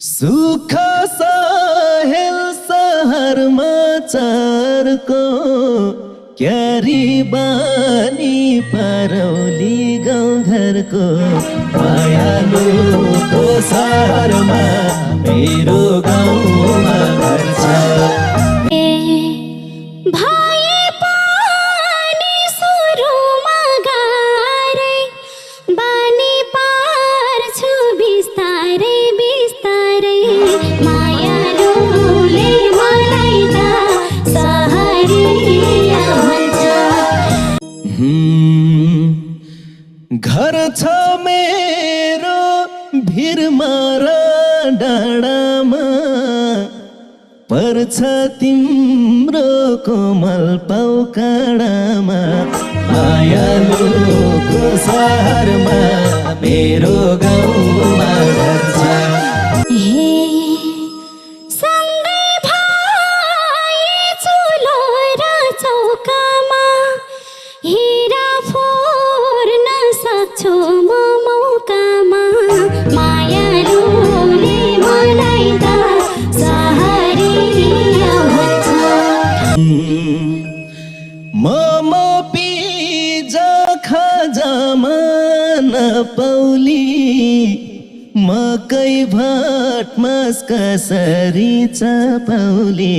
सुख सहेल सहरमा चरको क्यारी बानी परौली गाउँघरको मायालुको सहरमा मेरो गाउँमा घर छ। घर छ मेरो भिरमा र डाँडामा पर्छ तिम्रो कोमल पौकाडामा मायालुको सहरमा मेरो गाउँमा घर छ। मोमो पिजा खजामा नपाउली मकै भात मास कसरी चपाउली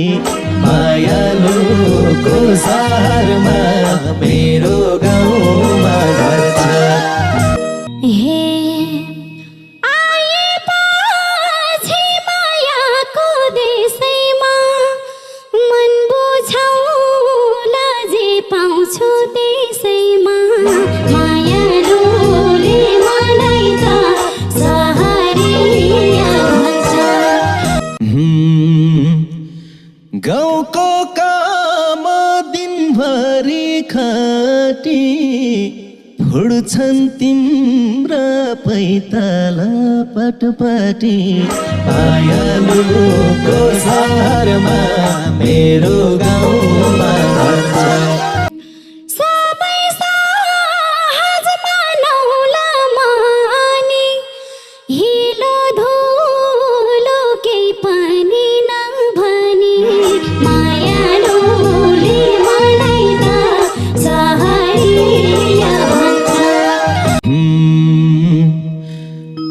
मायालुको सहरमा मेरो गाउँमा घर छ। गाउँको काम दिनभरि खटी फुड्छन् तिम्रा पैताला पटपटी मायालुको सहरमा मेरो गाउँमा घर छ।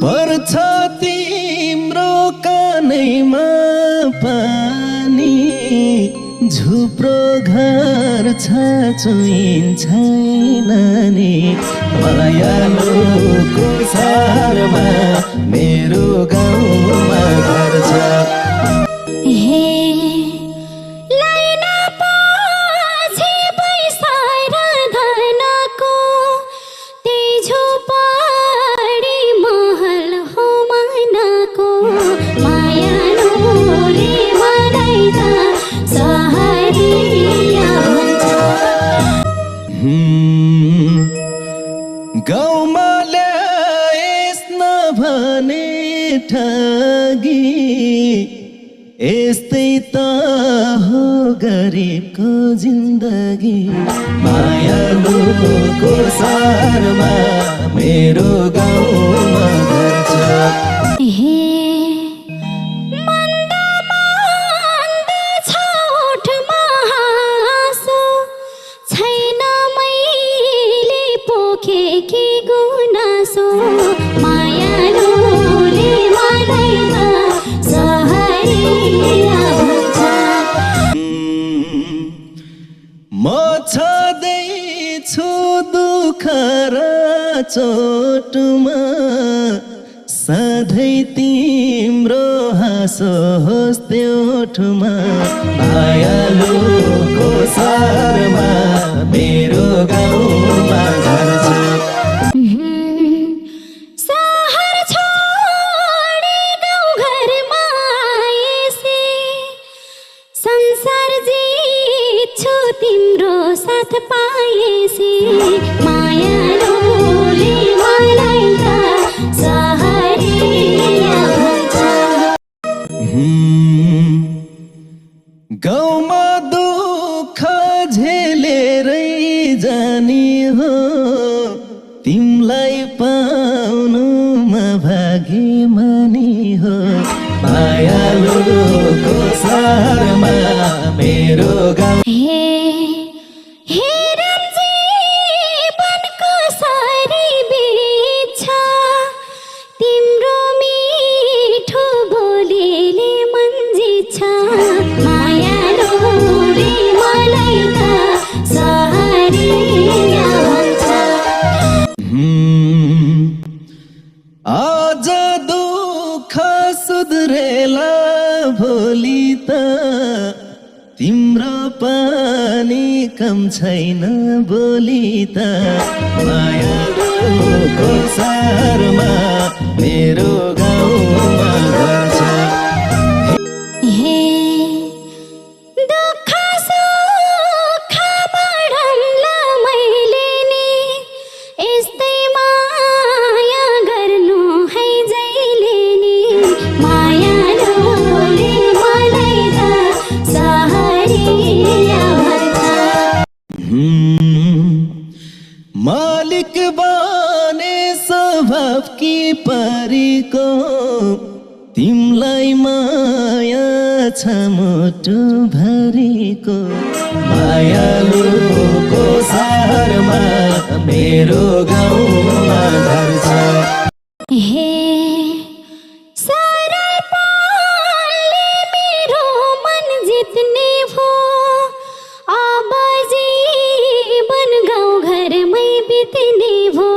पर्छ तिम्रो कानैमा पानी झुप्रो घर छ चुइन्छैन नि मायालुको सहरमा मेरो गाउँमा घर छ। गाउँमा ल्याइस् नभने ठगी यस्तै त हो गरिबको जिन्दगी मायालुको सहरमा मेरो गाउँमा घर छ। म छँदैछु दुःख र चोटमा सधैँ तिम्रो हाँसो होस् त्यो ओठमा मायालुको सहरमा मेरो गाउँमा घर छ। तिम्रो साथ पाएसी मायालुले मलाई त सहरिया भन्छ। गाउँमा दुःख झेलेरै जाने हो तिमलाई पाउनुमा भागी मनी हो मायालुको सहरमा मेरो गाउँ हे रन्जी वनको सारी बिछ तिम्रो मिठो बोलीले मन जिछ मायालुले मलाई त सहरिया भन्छ आज दुःख सुध्रेला भोलि त तिम्रो पनि कम छैन बोली त मायालुको सहरमा मेरो गाउँमा घर छ हे दुःख सुख बढाउँला मैले नि यस्तै माया गर्नु है जहिले नि मायालुले मलाई त सहरिया भन्छ मालिक बने स्वभाव कि परीको तिमलाई माया छ मुटु भरिको मायालुको सहरमा मेरो गाउँमा घर छ हे सरल पालले मेरो मन जित्ने भो अब जीवन गाउँ घरमै बित्ने भो